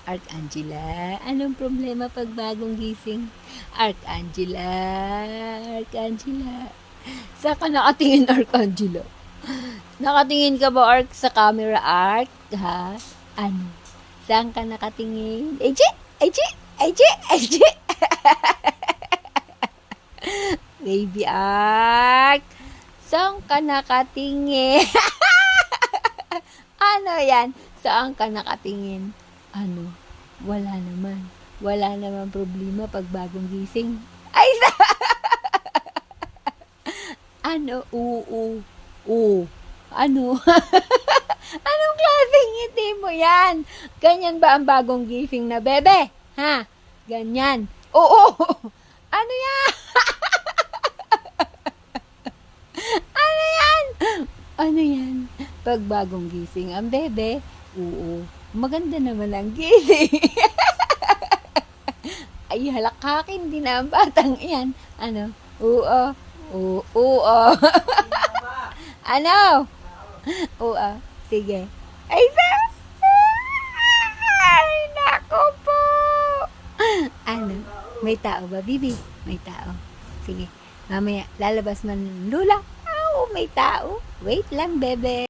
Arcangela, anong problema pag bagong gising? Arcangela, Arcangela. Saan ka nakatingin, Arcangela? Nakatingin ka ba, Arc, sa camera, Arc? Ha? Ano? Saan ka nakatingin? Eje! Eje! Eje! Eje! Baby Arc! Saan ka nakatingin? Ano yan? Saan ka nakatingin? Ano? Wala naman. Wala naman problema pag bagong gising. Ay, ano? Oo. Oo. Ano? Anong klaseng ngiti mo yan? Ganyan ba ang bagong gising na bebe? Ha? Ganyan. Oo. Ano yan? Ano yan? Ano yan? Pag bagong gising ang bebe? Oo. Maganda naman ang gising. Ay, halakakin din ang batang iyan. Ano? Oo. Oo. Ano? Oo. Sige. Ay, ay, nako po. Ano? May tao ba, Bibi? May tao. Sige. Mamaya, lalabas man lula. Oh, may tao. Wait lang, bebe.